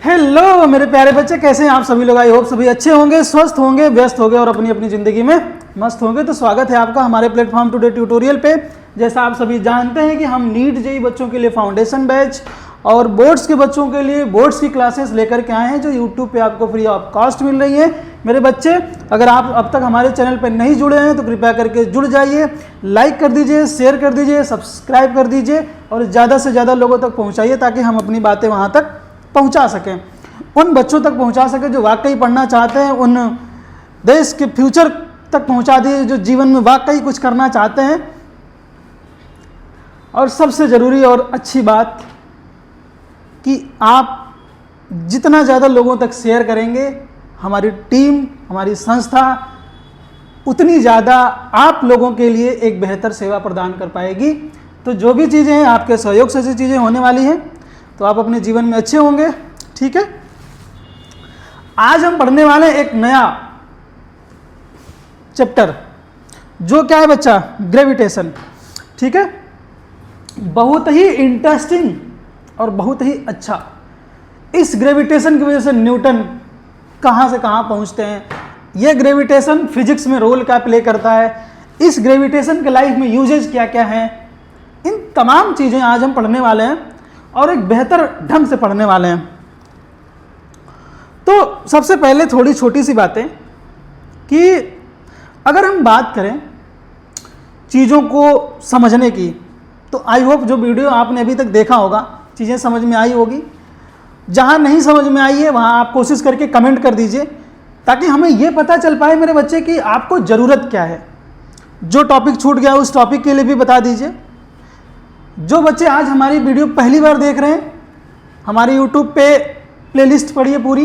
Hello मेरे प्यारे बच्चे, कैसे हैं आप सभी लोग। आई होप सभी अच्छे होंगे, स्वस्थ होंगे, व्यस्त होंगे और अपनी अपनी ज़िंदगी में मस्त होंगे। तो स्वागत है आपका हमारे प्लेटफॉर्म टुडे ट्यूटोरियल पे। जैसा आप सभी जानते हैं कि हम नीट जेईई बच्चों के लिए फाउंडेशन बैच और बोर्ड्स के बच्चों के लिए बोर्ड्स की क्लासेस लेकर के आए हैं, जो यूट्यूब पे आपको फ्री ऑफ कॉस्ट मिल रही है। मेरे बच्चे, अगर आप अब तक हमारे चैनल पर नहीं जुड़े हैं तो कृपया करके जुड़ जाइए, लाइक कर दीजिए, शेयर कर दीजिए, सब्सक्राइब कर दीजिए और ज़्यादा से ज़्यादा लोगों तक पहुँचाइए ताकि हम अपनी बातें वहाँ तक पहुँचा सकें, उन बच्चों तक पहुंचा सके जो वाकई पढ़ना चाहते हैं, उन देश के फ्यूचर तक पहुंचा दिए जो जीवन में वाकई कुछ करना चाहते हैं। और सबसे ज़रूरी और अच्छी बात कि आप जितना ज़्यादा लोगों तक शेयर करेंगे, हमारी टीम, हमारी संस्था उतनी ज़्यादा आप लोगों के लिए एक बेहतर सेवा प्रदान कर पाएगी। तो जो भी चीज़ें हैं, आपके सहयोग से ऐसी चीज़ें होने वाली हैं, तो आप अपने जीवन में अच्छे होंगे। ठीक है, आज हम पढ़ने वाले हैं एक नया चैप्टर, जो क्या है बच्चा, ग्रेविटेशन। ठीक है, बहुत ही इंटरेस्टिंग और बहुत ही अच्छा। इस ग्रेविटेशन की वजह से न्यूटन कहाँ से कहाँ पहुँचते हैं, यह ग्रेविटेशन फिजिक्स में रोल क्या प्ले करता है, इस ग्रेविटेशन के लाइफ में यूजेज क्या क्या हैं, इन तमाम चीज़ें आज हम पढ़ने वाले हैं और एक बेहतर ढंग से पढ़ने वाले हैं। तो सबसे पहले थोड़ी छोटी सी बातें कि अगर हम बात करें चीज़ों को समझने की, तो आई होप जो वीडियो आपने अभी तक देखा होगा चीज़ें समझ में आई होगी। जहाँ नहीं समझ में आई है वहाँ आप कोशिश करके कमेंट कर दीजिए ताकि हमें ये पता चल पाए मेरे बच्चे कि आपको ज़रूरत क्या है। जो टॉपिक छूट गया उस टॉपिक के लिए भी बता दीजिए। जो बच्चे आज हमारी वीडियो पहली बार देख रहे हैं, हमारे यूट्यूब पे प्लेलिस्ट पढ़िए पूरी,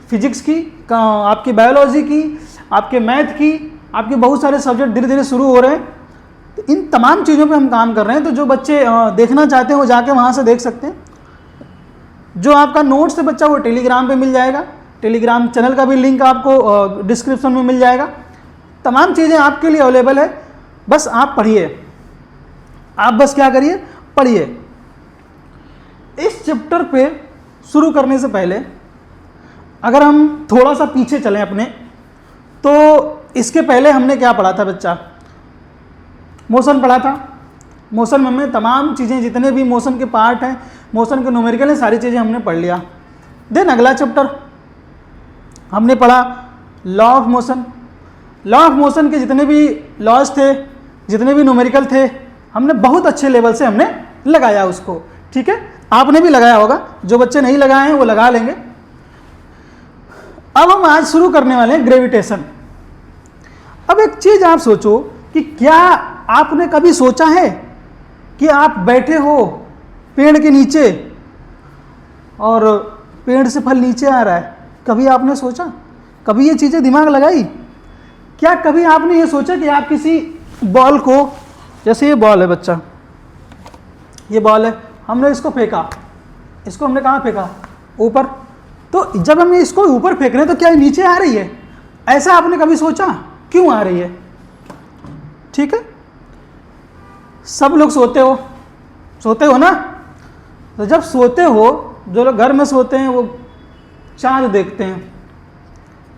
फिजिक्स की, आपकी बायोलॉजी की, आपके मैथ की, आपके बहुत सारे सब्जेक्ट धीरे धीरे शुरू हो रहे हैं। तो इन तमाम चीज़ों पे हम काम कर रहे हैं। तो जो बच्चे देखना चाहते हैं वो जाके वहाँ से देख सकते हैं। जो आपका नोट्स है बच्चा, वो टेलीग्राम पे मिल जाएगा। टेलीग्राम चैनल का भी लिंक आपको डिस्क्रिप्शन में मिल जाएगा। तमाम चीज़ें आपके लिए अवेलेबल है, बस आप पढ़िए। आप बस क्या करिए, पढ़िए। इस चैप्टर पे शुरू करने से पहले अगर हम थोड़ा सा पीछे चलें अपने, तो इसके पहले हमने क्या पढ़ा था बच्चा, मोशन पढ़ा था। मोशन में हमने तमाम चीज़ें, जितने भी मोशन के पार्ट हैं, मोशन के न्यूमेरिकल हैं, सारी चीज़ें हमने पढ़ लिया। देन अगला चैप्टर हमने पढ़ा law of motion. Law of motion के जितने भी लॉज थे, जितने भी न्यूमेरिकल थे, हमने बहुत अच्छे लेवल से हमने लगाया उसको। ठीक है, आपने भी लगाया होगा, जो बच्चे नहीं लगाए हैं वो लगा लेंगे। अब हम आज शुरू करने वाले हैं ग्रेविटेशन। अब एक चीज आप सोचो कि क्या आपने कभी सोचा है कि आप बैठे हो पेड़ के नीचे और पेड़ से फल नीचे आ रहा है? कभी आपने सोचा, कभी ये चीजें दिमाग लगाई? क्या कभी आपने ये सोचा कि आप किसी बॉल को, जैसे ये बॉल है बच्चा, ये बॉल है, हमने इसको फेंका, इसको हमने कहाँ फेंका, ऊपर। तो जब हम इसको ऊपर फेंक रहे हैं तो क्या ये नीचे आ रही है? ऐसा आपने कभी सोचा क्यों आ रही है? ठीक है, सब लोग सोते हो ना। तो जब सोते हो, जो लोग घर में सोते हैं वो चांद देखते हैं।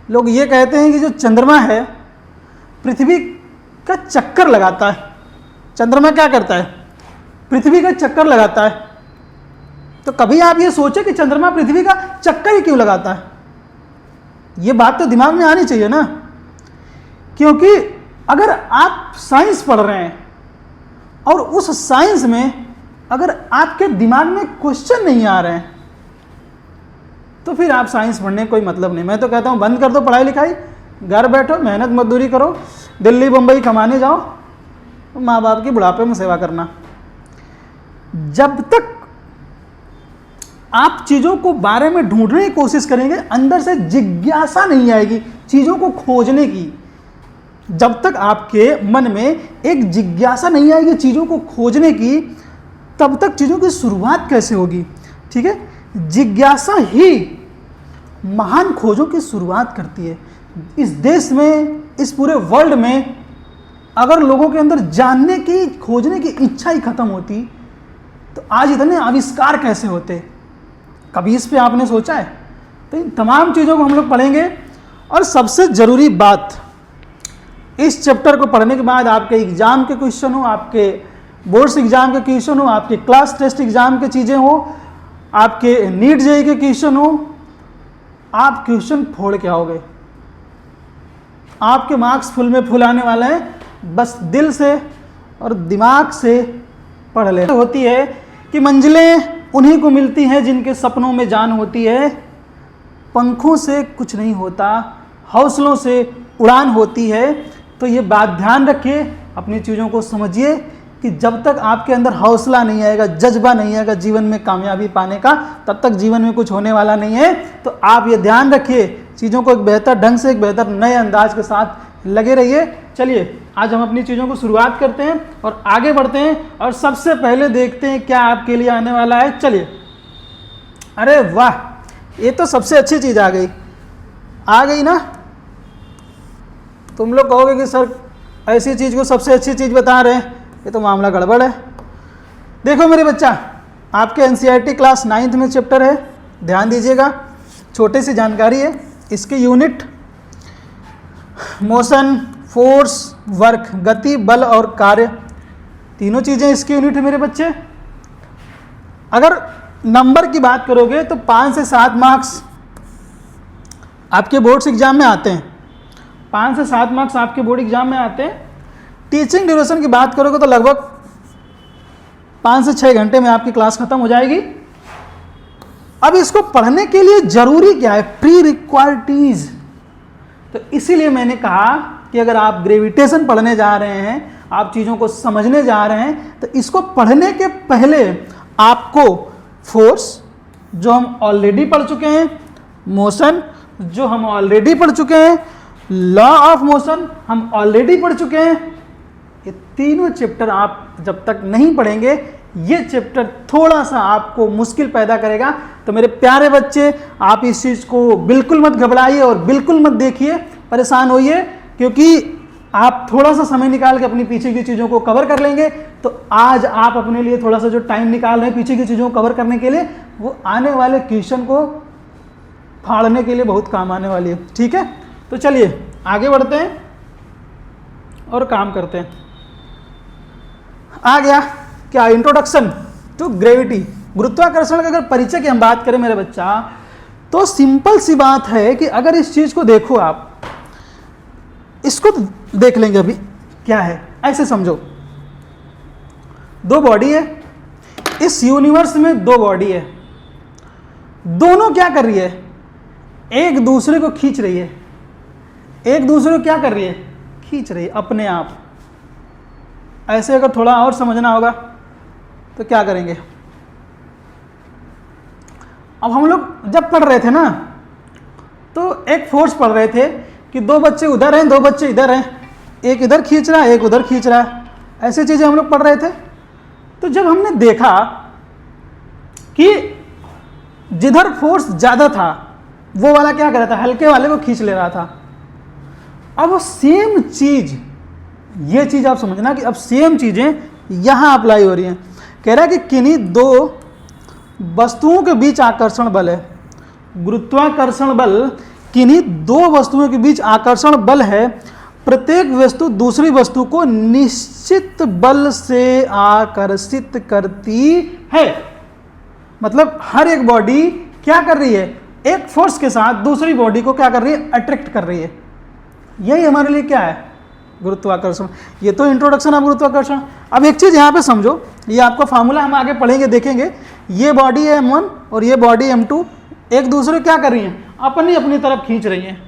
लोग ये कहते हैं कि जो चंद्रमा है पृथ्वी का चक्कर लगाता है। चंद्रमा क्या करता है? पृथ्वी का चक्कर लगाता है। तो कभी आप ये सोचे कि चंद्रमा पृथ्वी का चक्कर ही क्यों लगाता है? ये बात तो दिमाग में आनी चाहिए ना, क्योंकि अगर आप साइंस पढ़ रहे हैं और उस साइंस में अगर आपके दिमाग में क्वेश्चन नहीं आ रहे हैं तो फिर आप साइंस पढ़ने कोई मतलब नहीं। मैं तो कहता हूँ बंद कर दो पढ़ाई लिखाई, घर बैठो, मेहनत मजदूरी करो, दिल्ली बम्बई कमाने जाओ, माँ बाप की बुढ़ापे में सेवा करना। जब तक आप चीज़ों को बारे में ढूंढने की कोशिश करेंगे, अंदर से जिज्ञासा नहीं आएगी चीज़ों को खोजने की, जब तक आपके मन में एक जिज्ञासा नहीं आएगी चीज़ों को खोजने की, तब तक चीज़ों की शुरुआत कैसे होगी? ठीक है, जिज्ञासा ही महान खोजों की शुरुआत करती है। इस देश में, इस पूरे वर्ल्ड में अगर लोगों के अंदर जानने की, खोजने की इच्छा ही खत्म होती तो आज इतने आविष्कार कैसे होते? कभी इस पे आपने सोचा है? तो इन तमाम चीज़ों को हम लोग पढ़ेंगे। और सबसे ज़रूरी बात, इस चैप्टर को पढ़ने के बाद आपके एग्ज़ाम के क्वेश्चन हो, आपके बोर्ड्स एग्ज़ाम के क्वेश्चन हो, आपके क्लास टेस्ट एग्ज़ाम के चीज़ें हो, आपके नीट जेईई के क्वेश्चन हो, आप क्वेश्चन फोड़ के आओगे। आपके मार्क्स फुल में फुल आने वाले हैं। बस दिल से और दिमाग से पढ़ ले। होती है कि मंजिलें उन्हीं को मिलती हैं जिनके सपनों में जान होती है। पंखों से कुछ नहीं होता, हौसलों से उड़ान होती है। तो ये बात ध्यान रखिए, अपनी चीज़ों को समझिए कि जब तक आपके अंदर हौसला नहीं आएगा, जज्बा नहीं आएगा जीवन में कामयाबी पाने का, तब तक जीवन में कुछ होने वाला नहीं है। तो आप ये ध्यान रखिए, चीज़ों को एक बेहतर ढंग से, एक बेहतर नए अंदाज के साथ लगे रहिए। चलिए आज हम अपनी चीज़ों को शुरुआत करते हैं और आगे बढ़ते हैं। और सबसे पहले देखते हैं क्या आपके लिए आने वाला है। चलिए, अरे वाह, ये तो सबसे अच्छी चीज़ आ गई ना। तुम लोग कहोगे कि सर ऐसी चीज़ को सबसे अच्छी चीज़ बता रहे हैं, ये तो मामला गड़बड़ है। देखो मेरे बच्चा, आपके एनसीईआरटी क्लास 9th में चैप्टर है, ध्यान दीजिएगा। छोटी सी जानकारी है, इसके यूनिट मोशन, फोर्स, वर्क, गति, बल और कार्य, तीनों चीज़ें इसके यूनिट है मेरे बच्चे। अगर नंबर की बात करोगे तो 5 से 7 मार्क्स आपके बोर्ड्स एग्जाम में आते हैं। 5 से 7 मार्क्स आपके बोर्ड एग्जाम में आते हैं। टीचिंग ड्यूरेशन की बात करोगे तो लगभग 5 से 6 घंटे में आपकी क्लास खत्म हो जाएगी। अब इसको पढ़ने के लिए जरूरी क्या है, प्री रिक्वायर्टीज। तो इसीलिए मैंने कहा कि अगर आप ग्रेविटेशन पढ़ने जा रहे हैं, आप चीज़ों को समझने जा रहे हैं, तो इसको पढ़ने के पहले आपको फोर्स, जो हम ऑलरेडी पढ़ चुके हैं, मोशन, जो हम ऑलरेडी पढ़ चुके हैं, लॉ ऑफ मोशन हम ऑलरेडी पढ़ चुके हैं, ये तीनों चैप्टर आप जब तक नहीं पढ़ेंगे, ये चैप्टर थोड़ा सा आपको मुश्किल पैदा करेगा। तो मेरे प्यारे बच्चे, आप इस चीज़ को बिल्कुल मत घबराइए और बिल्कुल मत देखिए, परेशान होइए, क्योंकि आप थोड़ा सा समय निकाल के अपनी पीछे की चीज़ों को कवर कर लेंगे। तो आज आप अपने लिए थोड़ा सा जो टाइम निकाल रहे हैं पीछे की चीज़ों को कवर करने के लिए, वो आने वाले क्वेश्चन को फाड़ने के लिए बहुत काम आने वाली है। ठीक है, तो चलिए आगे बढ़ते हैं और काम करते हैं। आ गया क्या, इंट्रोडक्शन टू ग्रेविटी, गुरुत्वाकर्षण का अगर परिचय की हम बात करें मेरे बच्चा, तो सिंपल सी बात है कि अगर इस चीज़ को देखो, आप इसको देख लेंगे अभी क्या है। ऐसे समझो, 2 बॉडी है, इस यूनिवर्स में 2 बॉडी है, दोनों क्या कर रही है, एक दूसरे को खींच रही है। एक दूसरे को क्या कर रही है, खींच रही है अपने आप। ऐसे अगर थोड़ा और समझना होगा तो क्या करेंगे, अब हम लोग जब पढ़ रहे थे ना, तो एक फोर्स पढ़ रहे थे कि 2 बच्चे उधर हैं, 2 बच्चे इधर हैं, एक इधर खींच रहा है, एक उधर खींच रहा है, ऐसी चीज़ें हम लोग पढ़ रहे थे। तो जब हमने देखा कि जिधर फोर्स ज़्यादा था वो वाला क्या कर रहा था, हल्के वाले को खींच ले रहा था। अब वो सेम चीज़, ये चीज़ आप समझना कि अब सेम चीज़ें यहाँ अप्लाई हो रही हैं। कह रहा है कि किन्हीं 2 वस्तुओं के बीच आकर्षण बल है, गुरुत्वाकर्षण बल किन्हीं 2 वस्तुओं के बीच आकर्षण बल है। प्रत्येक वस्तु दूसरी वस्तु को निश्चित बल से आकर्षित करती है। मतलब हर एक बॉडी क्या कर रही है, एक फोर्स के साथ दूसरी बॉडी को क्या कर रही है, अट्रैक्ट कर रही है। यही हमारे लिए क्या है, गुरुत्वाकर्षण। ये तो इंट्रोडक्शन है गुरुत्वाकर्षण। अब एक चीज़ यहाँ पे समझो, ये आपका फार्मूला हम आगे पढ़ेंगे, देखेंगे। ये बॉडी है M1 और ये बॉडी M2, एक दूसरे क्या कर रही हैं, अपनी अपनी तरफ खींच रही हैं।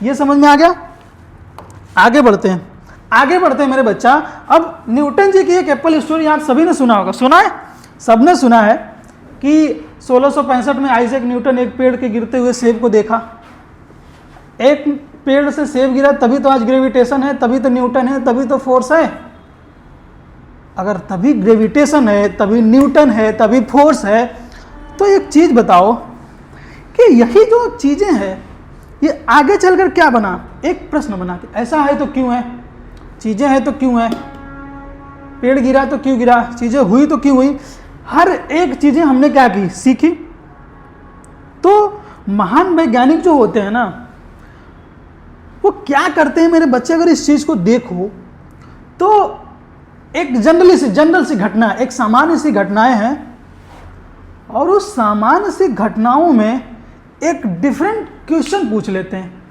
ये समझ में आ गया। आगे बढ़ते हैं, आगे बढ़ते हैं मेरे बच्चा। अब न्यूटन जी की एक एप्पल स्टोरी आप सभी ने सुना होगा, सुना है, सबने सुना है कि 1665 में आइजैक न्यूटन एक पेड़ के गिरते हुए सेब को देखा। एक पेड़ से सेब गिरा, तभी तो आज ग्रेविटेशन है, तभी तो न्यूटन है, तभी तो फोर्स है। अगर तभी ग्रेविटेशन है, तभी न्यूटन है, तभी फोर्स है, तो एक चीज़ बताओ कि यही जो चीज़ें हैं ये आगे चलकर क्या बना, एक प्रश्न बना कि ऐसा है तो क्यों है, चीज़ें हैं तो क्यों है, पेड़ गिरा तो क्यों गिरा, चीज़ें हुई तो क्यों हुई। हर एक चीज़ें हमने क्या की, सीखी। तो महान वैज्ञानिक जो होते हैं ना, वो क्या करते हैं मेरे बच्चे, अगर इस चीज़ को देखो तो एक जनरल सी घटना, एक सामान्य सी घटनाएं हैं, और उस सामान्य सी घटनाओं में एक डिफरेंट क्वेश्चन पूछ लेते हैं,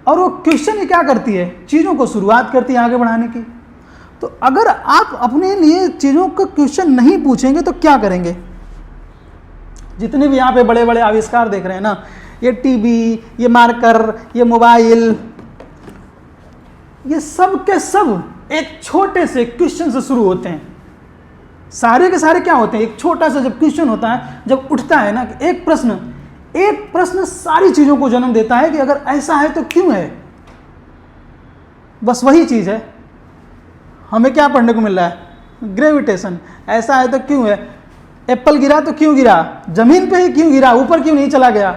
और वो क्वेश्चन ही क्या करती है, चीज़ों को शुरुआत करती है आगे बढ़ाने की। तो अगर आप अपने लिए चीज़ों का क्वेश्चन नहीं पूछेंगे तो क्या करेंगे। जितने भी यहाँ पे बड़े बड़े आविष्कार देख रहे हैं ना, ये टीवी, ये मार्कर, ये मोबाइल, ये सब के सब एक छोटे से क्वेश्चन से शुरू होते हैं। सारे के सारे क्या होते हैं, एक छोटा सा जब क्वेश्चन होता है, जब उठता है ना कि एक प्रश्न सारी चीज़ों को जन्म देता है कि अगर ऐसा है तो क्यों है। बस वही चीज़ है, हमें क्या पढ़ने को मिल रहा है, ग्रेविटेशन। ऐसा है तो क्यों है, एप्पल गिरा तो क्यों गिरा, जमीन पे ही क्यों गिरा, ऊपर क्यों नहीं चला गया।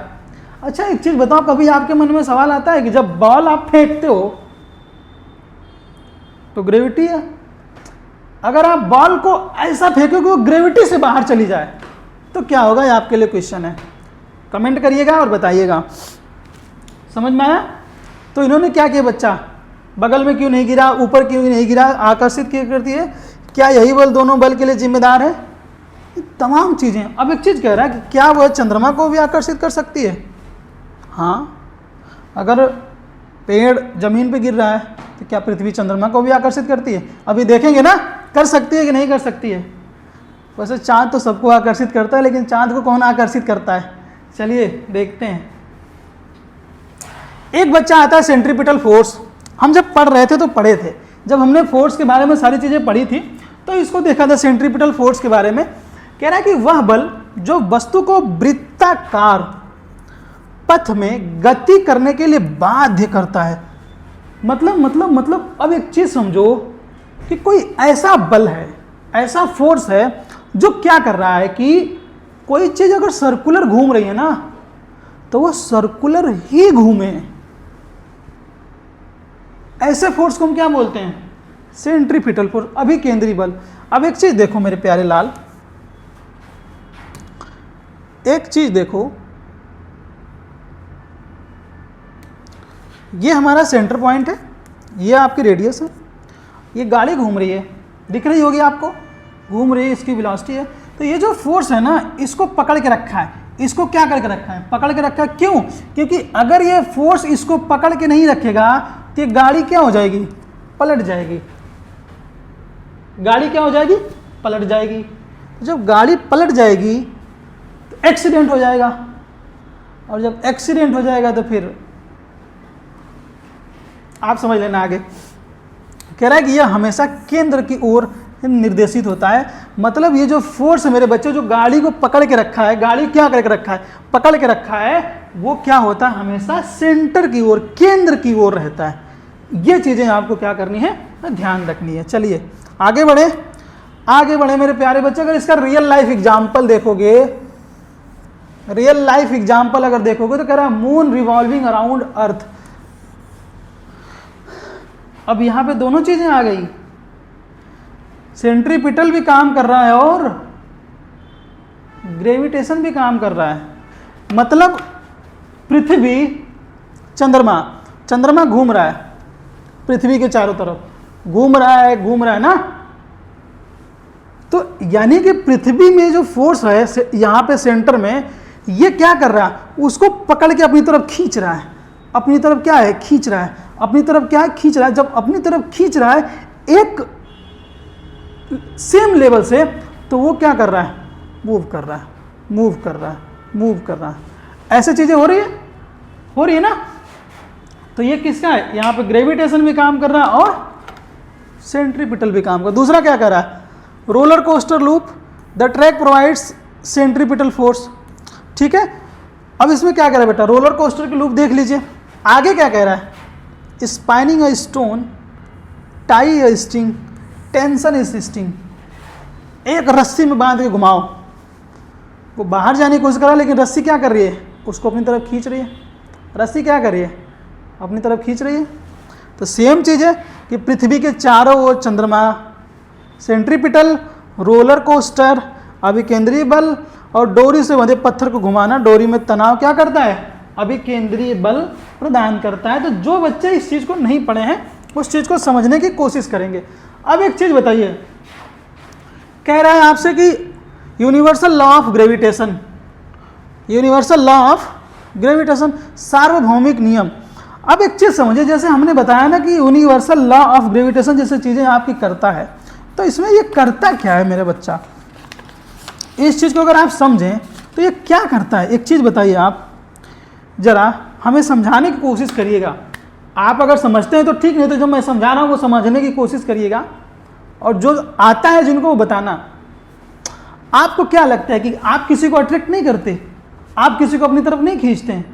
अच्छा एक चीज़ बताओ, कभी आपके मन में सवाल आता है कि जब बॉल आप फेंकते हो तो ग्रेविटी है, अगर आप बॉल को ऐसा फेंकोगे वो ग्रेविटी से बाहर चली जाए तो क्या होगा, ये आपके लिए क्वेश्चन है। कमेंट करिएगा और बताइएगा, समझ में आया। तो इन्होंने क्या किया, बच्चा बगल में क्यों नहीं गिरा, ऊपर क्यों नहीं गिरा, आकर्षित क्यों करती है, क्या यही बल दोनों बल के लिए जिम्मेदार है, ये तमाम चीज़ें। अब एक चीज़ कह रहा है कि क्या वह चंद्रमा को भी आकर्षित कर सकती है। हाँ, अगर पेड़ जमीन पे गिर रहा है तो क्या पृथ्वी चंद्रमा को भी आकर्षित करती है। अभी देखेंगे ना, कर सकती है कि नहीं कर सकती है। वैसे चाँद तो सबको आकर्षित करता है, लेकिन चाँद को कौन आकर्षित करता है, चलिए देखते हैं। एक बच्चा आता है सेंट्रीपिटल फोर्स। हम जब पढ़ रहे थे तो पढ़े थे, जब हमने फोर्स के बारे में सारी चीज़ें पढ़ी थी तो इसको देखा था सेंट्रीपिटल फोर्स के बारे में। कह रहा है कि वह बल जो वस्तु को वृत्ताकार पथ में गति करने के लिए बाध्य करता है। मतलब अब एक चीज़ समझो कि कोई ऐसा बल है, ऐसा फोर्स है जो क्या कर रहा है कि कोई चीज़ अगर सर्कुलर घूम रही है ना तो वो सर्कुलर ही घूमे। ऐसे फोर्स को हम क्या बोलते हैं, सेंट्रीपिटल फोर्स, अभिकेंद्री बल। अब एक चीज़ देखो मेरे प्यारे लाल, एक चीज़ देखो, ये हमारा सेंटर पॉइंट है, ये आपकी रेडियस है, ये गाड़ी घूम रही है, दिख रही होगी आपको, घूम रही है, इसकी वेलोसिटी है। तो ये जो फोर्स है ना, इसको पकड़ के रखा है, इसको क्या करके रखा है, पकड़ के रखा है। क्यों, क्योंकि अगर ये फोर्स इसको पकड़ के नहीं रखेगा तो ये गाड़ी क्या हो जाएगी, पलट जाएगी। गाड़ी क्या हो जाएगी, पलट जाएगी। तो जब गाड़ी पलट जाएगी तो एक्सीडेंट हो जाएगा, और जब एक्सीडेंट हो जाएगा तो फिर आप समझ लेना आगे। कह रहा है कि यह हमेशा केंद्र की ओर निर्देशित होता है। मतलब ये जो फोर्स है मेरे बच्चों, जो गाड़ी को पकड़ के रखा है, गाड़ी क्या करके रखा है, पकड़ के रखा है, वो क्या होता है, हमेशा सेंटर की ओर, केंद्र की ओर रहता है। ये चीज़ें आपको क्या करनी है, ध्यान रखनी है। चलिए आगे बढ़े मेरे प्यारे बच्चे। अगर इसका रियल लाइफ एग्जाम्पल देखोगे, रियल लाइफ एग्जाम्पल अगर देखोगे तो कह रहा है मून रिवॉल्विंग अराउंड अर्थ। अब यहाँ पे दोनों चीज़ें आ गई, सेंट्रीपिटल भी काम कर रहा है और ग्रेविटेशन भी काम कर रहा है। मतलब पृथ्वी, चंद्रमा घूम रहा है, पृथ्वी के चारों तरफ घूम रहा है ना। तो यानी कि पृथ्वी में जो फोर्स है यहाँ पे सेंटर में, ये क्या कर रहा है, उसको पकड़ के अपनी तरफ खींच रहा है, अपनी तरफ क्या है, खींच रहा है, अपनी तरफ क्या है, खींच रहा है। जब अपनी तरफ खींच रहा है एक सेम लेवल से, तो वो क्या कर रहा है, मूव कर रहा है। ऐसे चीजें हो रही है ना। तो ये किसका है, यहाँ पे ग्रेविटेशन भी काम कर रहा है और सेंट्रीपिटल भी काम कर रहा है। दूसरा क्या कर रहा है, roller coaster loop, the track provides centripetal force. ठीक है, अब इसमें क्या कह रहा है बेटा, रोलर कोस्टर की लूप देख लीजिए। आगे क्या कह रहा है, spinning a stone, tie a string, tension is string. एक रस्सी में बांध के घुमाओ, वो बाहर जाने की कोशिश कर रहा है, लेकिन रस्सी क्या कर रही है, उसको अपनी तरफ खींच रही है। रस्सी क्या कर रही है, अपनी तरफ खींच रही है। तो सेम चीज़ है कि पृथ्वी के चारों ओर चंद्रमा, सेंट्रीपिटल, रोलर कोस्टर, अभिकेंद्रीय बल और डोरी से बंधे पत्थर को घुमाना डोरी में तनाव क्या करता है, अभिकेंद्रीय बल प्रदान करता है। तो जो बच्चे इस चीज़ को नहीं पढ़े हैं उस चीज़ को समझने की कोशिश करेंगे। अब एक चीज़ बताइए, कह रहा है आपसे कि universal law of gravitation, universal law of gravitation, सार्वभौमिक नियम। अब एक चीज़ समझिए, जैसे हमने बताया ना कि यूनिवर्सल लॉ ऑफ ग्रेविटेशन जैसे चीज़ें आपकी करता है, तो इसमें ये करता क्या है मेरे बच्चा, इस चीज़ को अगर आप समझें तो ये क्या करता है, एक चीज़ बताइए आप ज़रा हमें समझाने की कोशिश करिएगा। आप अगर समझते हैं तो ठीक, नहीं तो जो मैं समझा रहा हूँ वो समझने की कोशिश करिएगा, और जो आता है जिनको वो बताना। आपको क्या लगता है कि आप किसी को अट्रैक्ट नहीं करते, आप किसी को अपनी तरफ नहीं खींचते हैं?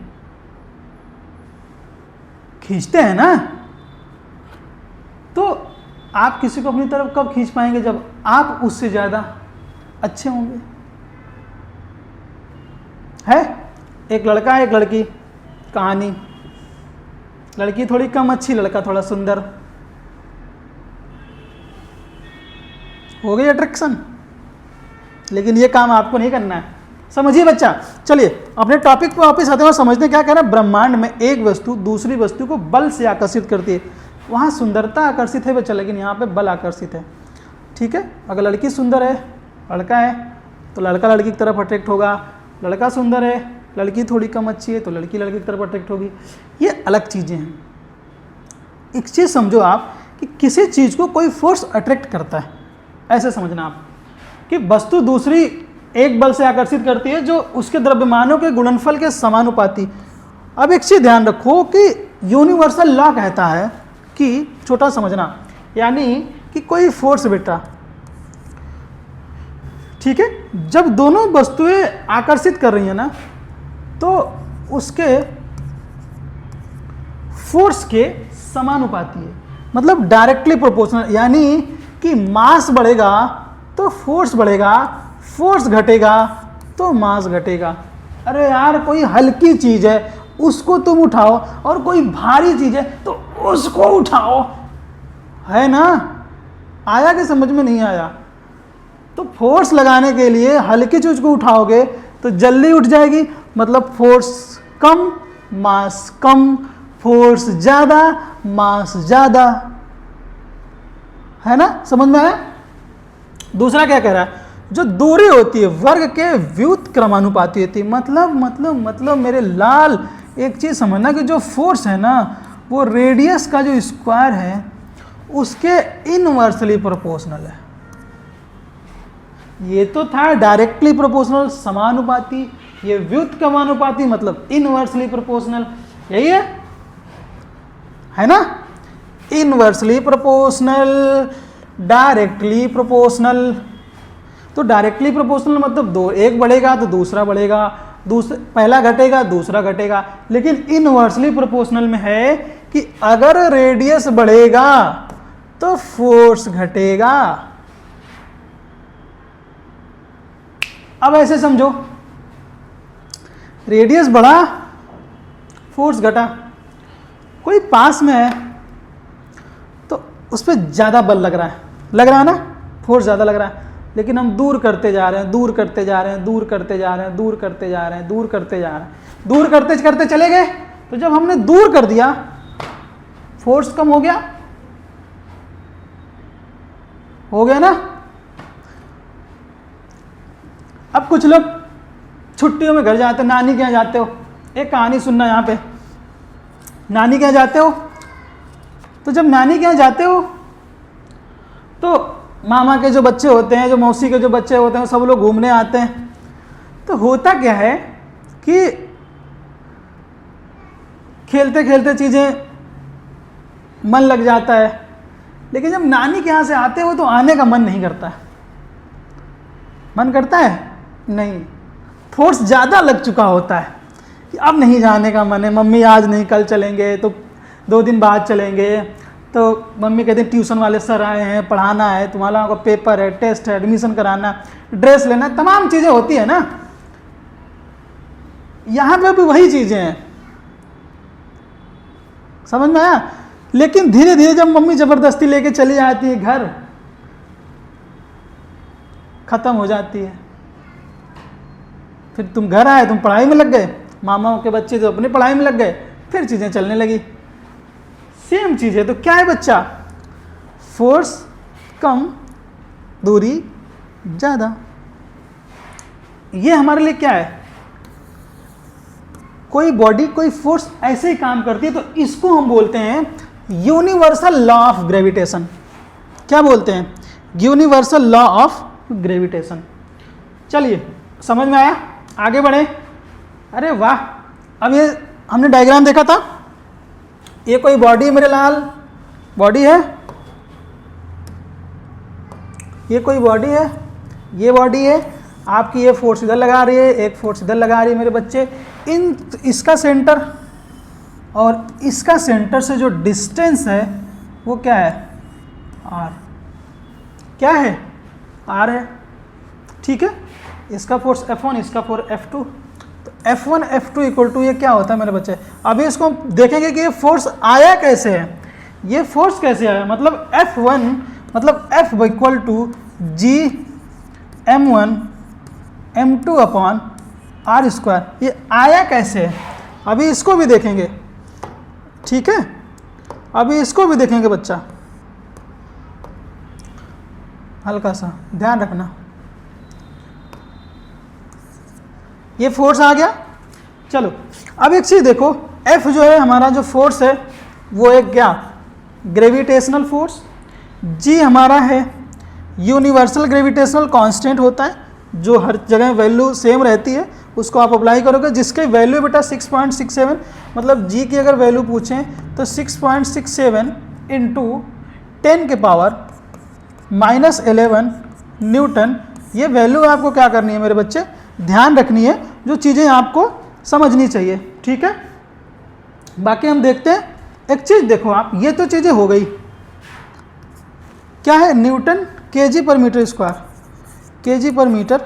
खींचते हैं ना। तो आप किसी को अपनी तरफ कब खींच पाएंगे, जब आप उससे ज़्यादा अच्छे होंगे। है एक लड़का एक लड़की, कहानी, लड़की थोड़ी कम अच्छी, लड़का थोड़ा सुंदर, हो गई अट्रैक्शन। लेकिन ये काम आपको नहीं करना है, समझिए बच्चा। चलिए अपने टॉपिक पर वापस आते हैं और समझते हैं क्या कह रहा है। ब्रह्मांड में एक वस्तु दूसरी वस्तु को बल से आकर्षित करती है। वहाँ सुंदरता आकर्षित है बच्चा, लेकिन यहाँ पे बल आकर्षित है। ठीक है, अगर लड़की सुंदर है, लड़का है, तो लड़का लड़की की तरफ अट्रैक्ट होगा। लड़का सुंदर है, लड़की थोड़ी कम अच्छी है, तो लड़की लड़की की तरफ अट्रैक्ट होगी। ये अलग चीज़ें हैं। एक चीज़ समझो आप कि किसी चीज़ को कोई फोर्स अट्रैक्ट करता है, ऐसे समझना आप कि वस्तु दूसरी एक बल से आकर्षित करती है जो उसके द्रव्यमानों के गुणनफल के समानुपाती। अब एक चीज़ ध्यान रखो कि यूनिवर्सल लॉ कहता है कि, छोटा समझना, यानी कि कोई फोर्स बेटा, ठीक है, जब दोनों वस्तुएं आकर्षित कर रही हैं ना, तो उसके फोर्स के समानुपाती है, मतलब डायरेक्टली प्रोपोर्शनल। यानी कि मास बढ़ेगा तो फोर्स बढ़ेगा, फोर्स घटेगा तो मास घटेगा। अरे यार, कोई हल्की चीज़ है उसको तुम उठाओ और कोई भारी चीज़ है तो उसको उठाओ, है ना। आया कि समझ में नहीं आया? तो फोर्स लगाने के लिए हल्की चीज़ को उठाओगे तो जल्दी उठ जाएगी, मतलब फोर्स कम मास कम, फोर्स ज़्यादा मास ज़्यादा, है ना। समझ में आया? दूसरा क्या कह रहा है, जो दूरी होती है वर्ग के व्युत्क्रमानुपाती होती है। मतलब मेरे लाल, एक चीज़ समझना कि जो फोर्स है ना, वो रेडियस का जो स्क्वायर है उसके इनवर्सली प्रोपोर्शनल है। ये तो था डायरेक्टली प्रोपोर्शनल समानुपाती, ये व्युत्क्रमानुपाती मतलब इनवर्सली प्रोपोर्शनल, यही है ना। Inversely proportional, directly proportional. तो डायरेक्टली प्रोपोर्शनल मतलब दो, एक बढ़ेगा तो दूसरा बढ़ेगा, पहला घटेगा दूसरा घटेगा। लेकिन इनवर्सली प्रोपोर्शनल में है कि अगर रेडियस बढ़ेगा तो फोर्स घटेगा। अब ऐसे समझो, रेडियस बढ़ा फोर्स घटा, कोई पास में है तो उस पर ज़्यादा बल लग रहा है ना, फोर्स ज़्यादा लग रहा है, लेकिन हम दूर करते जा रहे हैं, दूर करते जा रहे हैं, दूर करते जा रहे हैं, दूर करते जा रहे हैं, दूर करते जा रहे हैं, दूर करते करते चले गए। तो जब हमने दूर कर दिया फोर्स कम हो गया ना। अब कुछ लोग छुट्टियों में घर जाते हो, नानी के यहाँ जाते हो, एक कहानी सुनना यहाँ पे, नानी के यहाँ जाते हो, तो जब नानी के यहाँ जाते हो तो मामा के जो बच्चे होते हैं, जो मौसी के जो बच्चे होते हैं, सब लोग घूमने आते हैं। तो होता क्या है कि खेलते खेलते चीज़ें मन लग जाता है, लेकिन जब नानी के यहाँ से आते हो तो आने का मन नहीं करता है। मन करता है? नहीं, फोर्स ज़्यादा लग चुका होता है कि अब नहीं जाने का मन है, मम्मी आज नहीं कल चलेंगे, तो 2 दिन बाद चलेंगे। तो मम्मी कहते हैं ट्यूशन वाले सर आए हैं, पढ़ाना है, तुम्हारा को पेपर है, टेस्ट है, एडमिशन कराना, ड्रेस लेना, तमाम चीज़ें होती है ना। यहाँ पे भी वही चीज़ें हैं, समझ में आया। लेकिन धीरे धीरे जब मम्मी ज़बरदस्ती लेके चली जाती है घर, खत्म हो जाती है। फिर तुम घर आए, तुम पढ़ाई में लग गए, मामाओं के बच्चे तो अपनी पढ़ाई में लग गए, फिर चीज़ें चलने लगी। सेम चीज़ है। तो क्या है बच्चा, फोर्स कम दूरी ज़्यादा। ये हमारे लिए क्या है, कोई बॉडी कोई फोर्स ऐसे ही काम करती है, तो इसको हम बोलते हैं यूनिवर्सल लॉ ऑफ ग्रेविटेशन। क्या बोलते हैं, यूनिवर्सल लॉ ऑफ ग्रेविटेशन। चलिए समझ में आया, आगे बढ़े। अरे वाह, अब ये हमने डायग्राम देखा था, ये कोई बॉडी है मेरे लाल, बॉडी है, ये कोई बॉडी है, ये बॉडी है आपकी, ये फोर्स इधर लगा रही है, एक फोर्स इधर लगा रही है मेरे बच्चे। इसका सेंटर और इसका सेंटर से जो डिस्टेंस है वो क्या है, आर। क्या है, आर है, ठीक है। इसका फोर्स F1, इसका फोर्स F2, तो F1 F2 इक्वल टू ये क्या होता है मेरे बच्चे। अभी इसको हम देखेंगे कि ये फोर्स आया कैसे है, ये फोर्स कैसे आया, मतलब F1 मतलब F equal to G M1 M2 upon R square, ये आया कैसे है, अभी इसको भी देखेंगे, ठीक है। अभी इसको भी देखेंगे बच्चा, हल्का सा ध्यान रखना। ये फोर्स आ गया। चलो अब एक चीज देखो, F जो है हमारा जो फोर्स है वो एक क्या, ग्रेविटेशनल फोर्स। G हमारा है यूनिवर्सल ग्रेविटेशनल कांस्टेंट होता है, जो हर जगह वैल्यू सेम रहती है, उसको आप अप्लाई करोगे, जिसकी वैल्यू बेटा 6.67, मतलब G की अगर वैल्यू पूछें तो 6.67 इंटू 10 के पावर -11 न्यूटन। ये वैल्यू आपको क्या करनी है मेरे बच्चे, ध्यान रखनी है, जो चीज़ें आपको समझनी चाहिए, ठीक है। बाकी हम देखते हैं, एक चीज़ देखो आप, ये तो चीज़ें हो गई, क्या है, newton KG per metre square, KG per metre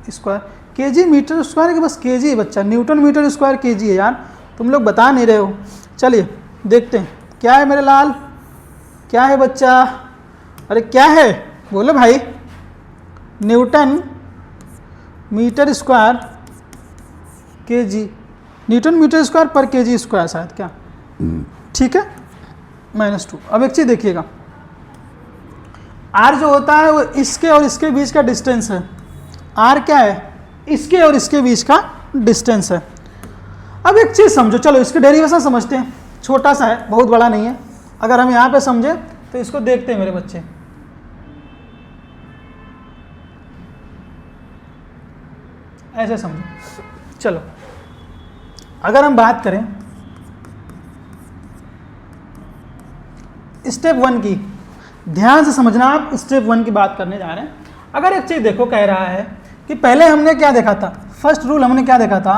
square, KG metre square के बस केजी है बच्चा, न्यूटन मीटर स्क्वायर केजी है यार, तुम लोग बता नहीं रहे हो। चलिए देखते हैं क्या है मेरे लाल, क्या है बच्चा, अरे क्या है बोलो भाई, newton metre square KG, newton metre square per KG square शायद, क्या, ठीक है, -2। अब एक चीज़ देखिएगा, आर जो होता है वो इसके और इसके बीच का डिस्टेंस है, आर क्या है, इसके और इसके बीच का डिस्टेंस है। अब एक चीज़ समझो, चलो इसके डेरिवेशन समझते हैं, छोटा सा है, बहुत बड़ा नहीं है। अगर हम यहाँ पे समझे तो इसको देखते हैं मेरे बच्चे, ऐसे समझो। चलो अगर हम बात करें स्टेप 1 की, ध्यान से समझना, आप स्टेप 1 की बात करने जा रहे हैं। अगर एक चीज़ देखो, कह रहा है कि पहले हमने क्या देखा था, फर्स्ट रूल हमने क्या देखा था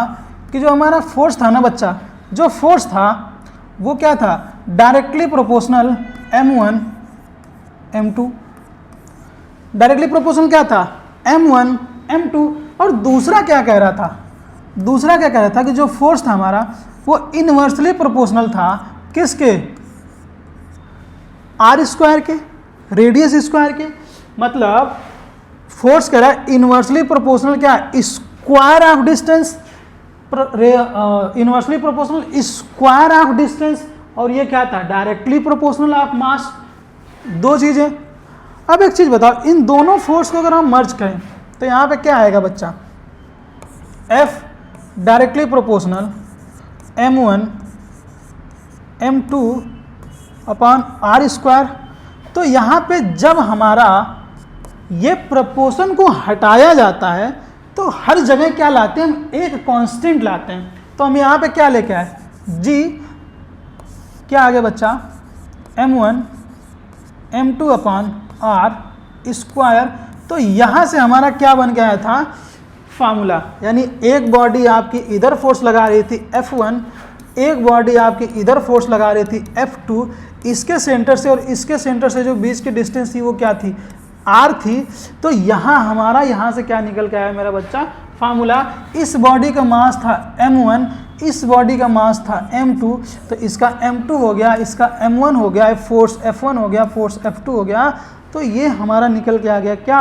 कि जो हमारा फोर्स था ना बच्चा, जो फोर्स था वो क्या था, directly proportional M1 M2, directly proportional क्या था, M1 M2। और दूसरा क्या कह रहा था, दूसरा क्या कह रहा था कि जो फोर्स था हमारा वो इनवर्सली प्रोपोर्शनल था, किसके, आर स्क्वायर के, रेडियस स्क्वायर के। मतलब फोर्स कह रहा है इनवर्सली प्रोपोर्शनल क्या, square of distance, inversely proportional square of distance, और ये क्या था, डायरेक्टली प्रोपोर्शनल ऑफ मास। दो चीजें। अब एक चीज बताओ, इन दोनों फोर्स को अगर हम मर्ज करें तो यहां पे क्या आएगा बच्चा, F directly proportional M1 M2 upon R square. तो यहाँ पे जब हमारा ये प्रपोर्शन को हटाया जाता है तो हर जगह क्या लाते हैं हम, एक कांस्टेंट लाते हैं। तो हम यहाँ पे क्या लेके आए, G क्या आ गया बच्चा, M1 M2 upon R square. तो यहाँ से हमारा क्या बन गया था फार्मूला, यानी एक बॉडी आपकी इधर फोर्स लगा रही थी F1, एक बॉडी आपकी इधर फोर्स लगा रही थी F2, इसके सेंटर से और इसके सेंटर से जो बीच की डिस्टेंस थी वो क्या थी, R थी। तो यहाँ हमारा यहाँ से क्या निकल के आया मेरा बच्चा, फार्मूला। इस बॉडी का मास था M1, इस बॉडी का मास था M2, तो इसका M2 हो गया, इसका M1 हो गया, फोर्स F1 हो गया, फोर्स F2 हो गया। तो ये हमारा निकल के आ गया क्या,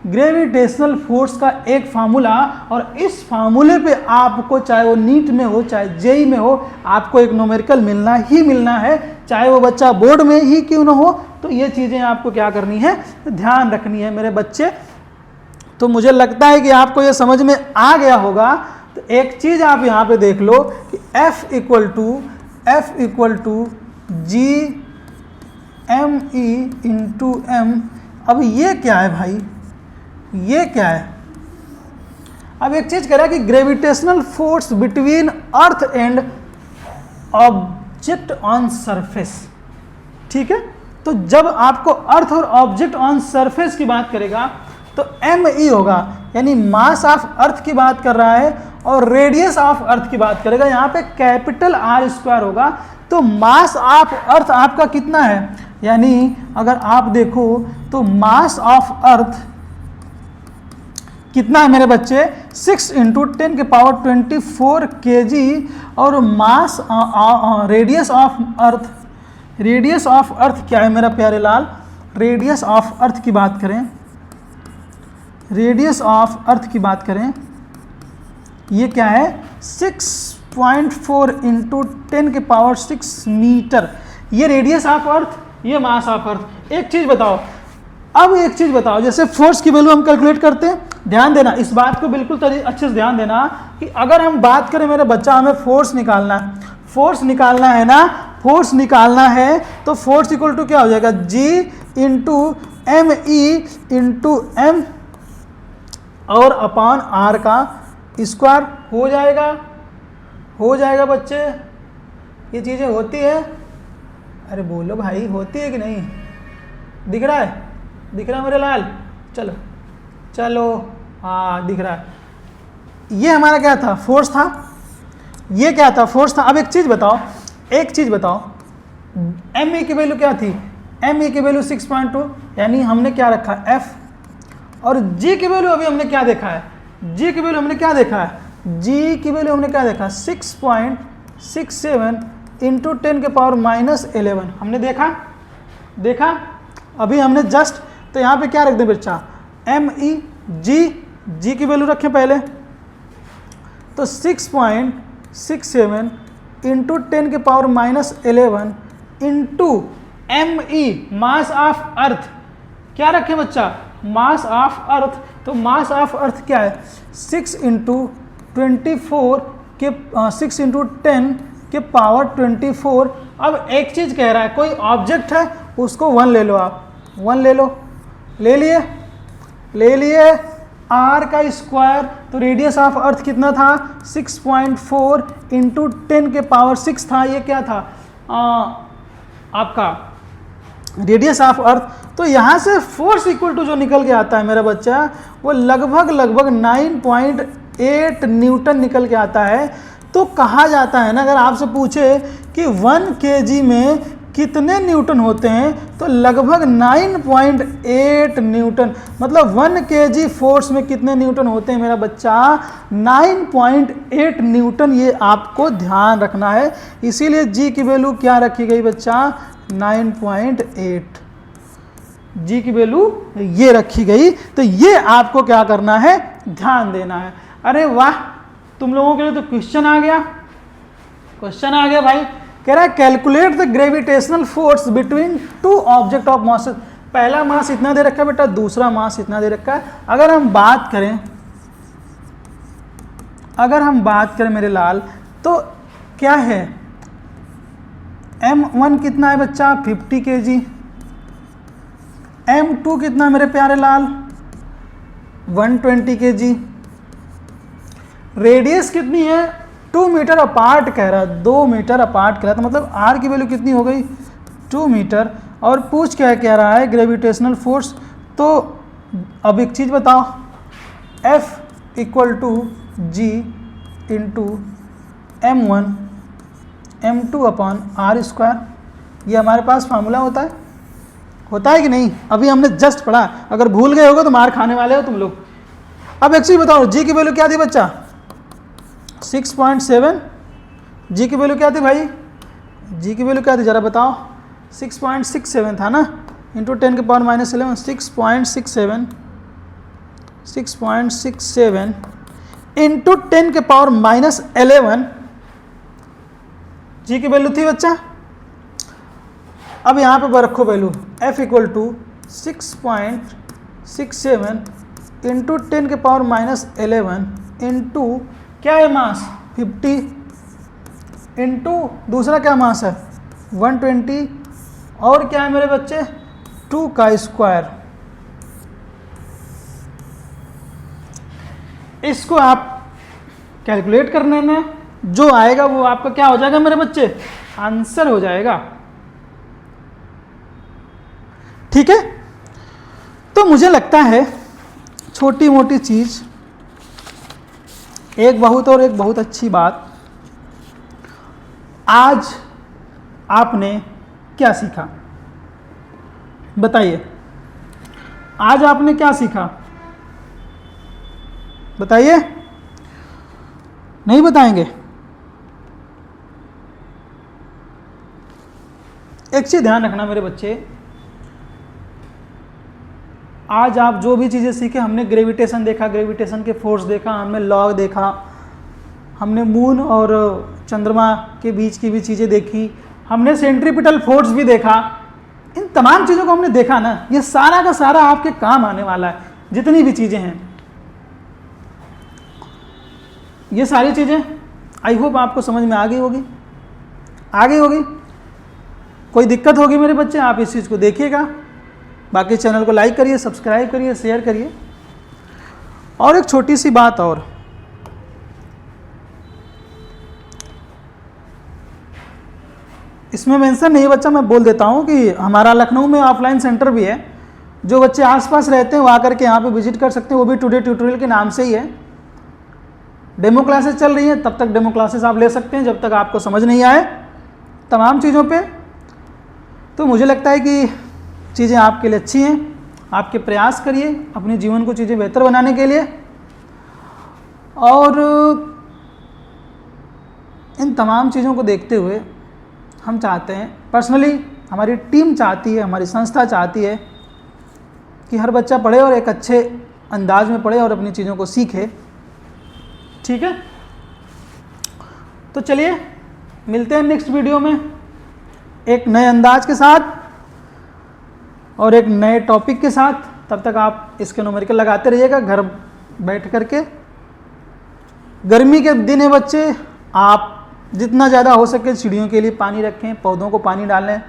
ग्रेविटेशनल फोर्स का एक फार्मूला, और इस फार्मूले पे आपको चाहे वो नीट में हो चाहे जेई में हो आपको एक न्यूमेरिकल मिलना ही मिलना है, चाहे वो बच्चा बोर्ड में ही क्यों ना हो। तो ये चीज़ें आपको क्या करनी है, ध्यान रखनी है मेरे बच्चे। तो मुझे लगता है कि आपको ये समझ में आ गया होगा। तो एक चीज़ आप यहाँ पे देख लो कि F equal to G M E into M. अब ये क्या है भाई, ये क्या है? अब एक चीज कह रहा है कि gravitational force between earth and object on surface. ठीक है, तो जब आपको अर्थ और ऑब्जेक्ट ऑन सरफेस की बात करेगा तो एम ई होगा, यानी मास ऑफ अर्थ की बात कर रहा है, और रेडियस ऑफ अर्थ की बात करेगा, यहाँ पे कैपिटल आर स्क्वायर होगा। तो मास ऑफ अर्थ आपका कितना है, यानी अगर आप देखो तो मास ऑफ अर्थ कितना है मेरे बच्चे, 6 × 10⁻24 kg, और मास रेडियस ऑफ अर्थ क्या है मेरा प्यारे लाल, रेडियस ऑफ अर्थ की बात करें, रेडियस ऑफ अर्थ की बात करें, ये क्या है 6.4 × 10⁻6 मीटर। ये रेडियस ऑफ अर्थ, ये मास ऑफ अर्थ। एक चीज बताओ, अब एक चीज बताओ, जैसे फोर्स की वैल्यू हम कैलकुलेट करते हैं, ध्यान देना इस बात को, बिल्कुल अच्छे से ध्यान देना कि अगर हम बात करें मेरे बच्चा, हमें फोर्स निकालना है, फोर्स निकालना है ना, फोर्स निकालना है तो फोर्स इक्वल टू क्या हो जाएगा, G into M E into M और अपॉन आर का स्क्वायर हो जाएगा बच्चे। ये चीज़ें होती है, अरे बोलो भाई, होती है कि नहीं? दिख रहा है मेरे लाल? चलो हाँ दिख रहा है। ये हमारा क्या था, फोर्स था, ये क्या था, फोर्स था। अब एक चीज़ बताओ, एम ई की वैल्यू क्या थी, एम ई की वैल्यू 6.2, यानी हमने क्या रखा F, और G की वैल्यू अभी हमने क्या देखा है, G की वैल्यू हमने क्या देखा है, G की वैल्यू हमने क्या देखा, 6.67 × 10⁻11 हमने देखा। अभी हमने जस्ट, तो यहाँ पे क्या रख दें बच्चा, एम ई जी की वैल्यू रखें पहले, तो 6.67 × 10⁻11 into M E mass of earth, क्या रखें बच्चा, मास ऑफ अर्थ। तो मास ऑफ अर्थ क्या है, 6 × 10⁻24। अब एक चीज़ कह रहा है, कोई ऑब्जेक्ट है उसको 1 ले लो, आप 1 ले लो, ले लिए आर का स्क्वायर। तो रेडियस ऑफ अर्थ कितना था, 6.4 × 10⁻6 था, ये क्या था आपका रेडियस ऑफ अर्थ। तो यहाँ से फोर्स इक्वल टू जो निकल के आता है मेरा बच्चा, वो लगभग 9.8 न्यूटन निकल के आता है। तो कहा जाता है ना, अगर आपसे पूछे कि 1 kg में कितने न्यूटन होते हैं, तो लगभग 9.8 न्यूटन, मतलब 1 kg फोर्स में कितने न्यूटन होते हैं मेरा बच्चा, 9.8 न्यूटन। ये आपको ध्यान रखना है, इसीलिए जी की वैल्यू क्या रखी गई बच्चा, 9.8, जी की वैल्यू ये रखी गई। तो ये आपको क्या करना है, ध्यान देना है। अरे वाह, तुम लोगों के लिए तो क्वेश्चन आ गया भाई। कह रहा है calculate the gravitational force between 2 object of mass. पहला मास इतना दे रखा है बेटा, दूसरा मास इतना दे रखा है। अगर हम बात करें मेरे लाल, तो क्या है, M1 कितना है बच्चा, 50 kg, M2 कितना है मेरे प्यारे लाल, 120 kg, रेडियस कितनी है, 2 मीटर अपार्ट कह रहा है, 2 मीटर अपार्ट कह रहा है, तो मतलब आर की वैल्यू कितनी हो गई, 2 मीटर। और पूछ क्या कह रहा है, ग्रेविटेशनल फोर्स। तो अब एक चीज़ बताओ, F equal to G into M1 M2 upon R square, ये हमारे पास फार्मूला होता है कि नहीं? अभी हमने जस्ट पढ़ा, अगर भूल गए होगे तो मार खाने वाले हो तुम लोग। अब एक चीज़ बताओ, जी की वैल्यू क्या थी बच्चा, 6.7, जी की वैल्यू क्या थी भाई, जी की वैल्यू क्या थी जरा बताओ, 6.67 था ना, इंटू 10⁻11 6.67 6.67 इंटू 10 के पावर -11 जी की वैल्यू थी बच्चा। अब यहाँ पे रखो value f equal to 6.67 into 10 के पावर -11 इंटू क्या है मास 50 इंटू दूसरा क्या मास है 120 और क्या है मेरे बच्चे 2 का स्क्वायर। इसको आप कैलकुलेट करने में जो आएगा वो आपका क्या हो जाएगा मेरे बच्चे, आंसर हो जाएगा। ठीक है, तो मुझे लगता है छोटी मोटी चीज एक बहुत और एक बहुत अच्छी बात। आज आपने क्या सीखा बताइए, आज आपने क्या सीखा बताइए, नहीं बताएंगे? एक चीज ध्यान रखना मेरे बच्चे, आज आप जो भी चीज़ें सीखे, हमने ग्रेविटेशन देखा, ग्रेविटेशन के फोर्स देखा, हमने लॉ देखा, हमने मून और चंद्रमा के बीच की भी चीज़ें देखी, हमने सेंट्रीपिटल फोर्स भी देखा। इन तमाम चीज़ों को हमने देखा ना, ये सारा का सारा आपके काम आने वाला है। जितनी भी चीज़ें हैं ये सारी चीज़ें आई होप आपको समझ में आ गई होगी, आ गई होगी। कोई दिक्कत होगी मेरे बच्चे आप इस चीज़ को देखिएगा। बाकी चैनल को लाइक करिए, सब्सक्राइब करिए, शेयर करिए। और एक छोटी सी बात और, इसमें मेंशन नहीं है बच्चा, मैं बोल देता हूँ कि हमारा लखनऊ में ऑफलाइन सेंटर भी है। जो बच्चे आसपास रहते हैं वो आकर के यहाँ पे विजिट कर सकते हैं, वो भी टुडे ट्यूटोरियल के नाम से ही है। डेमो क्लासेस चल रही हैं, तब तक डेमो क्लासेस आप ले सकते हैं जब तक आपको समझ नहीं आए तमाम चीज़ों पे। तो मुझे लगता है कि चीज़ें आपके लिए अच्छी हैं, आपके प्रयास करिए अपने जीवन को चीज़ें बेहतर बनाने के लिए। और इन तमाम चीज़ों को देखते हुए हम चाहते हैं, पर्सनली हमारी टीम चाहती है, हमारी संस्था चाहती है कि हर बच्चा पढ़े और एक अच्छे अंदाज में पढ़े और अपनी चीज़ों को सीखे। ठीक है, तो चलिए मिलते हैं नेक्स्ट वीडियो में एक नए अंदाज के साथ और एक नए टॉपिक के साथ। तब तक आप इसके न्यूमेरिकल लगाते रहिएगा घर बैठ करके। गर्मी के दिन है बच्चे, आप जितना ज़्यादा हो सके चिड़ियों के लिए पानी रखें, पौधों को पानी डालें,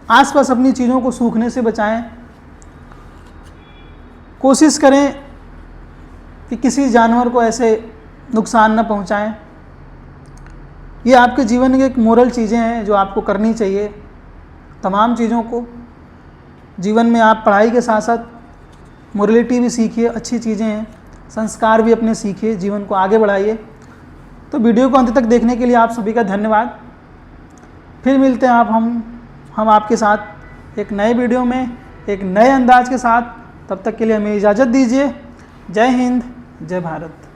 आसपास अपनी चीज़ों को सूखने से बचाएं। कोशिश करें कि किसी जानवर को ऐसे नुकसान न पहुंचाएं। ये आपके जीवन की एक मोरल चीज़ें हैं जो आपको करनी चाहिए। तमाम चीज़ों को जीवन में आप पढ़ाई के साथ साथ मोरलिटी भी सीखिए, अच्छी चीज़ें हैं, संस्कार भी अपने सीखिए, जीवन को आगे बढ़ाइए। तो वीडियो को अंत तक देखने के लिए आप सभी का धन्यवाद। फिर मिलते हैं हम आपके साथ एक नए वीडियो में एक नए अंदाज के साथ। तब तक के लिए हमें इजाज़त दीजिए। जय हिंद, जय भारत।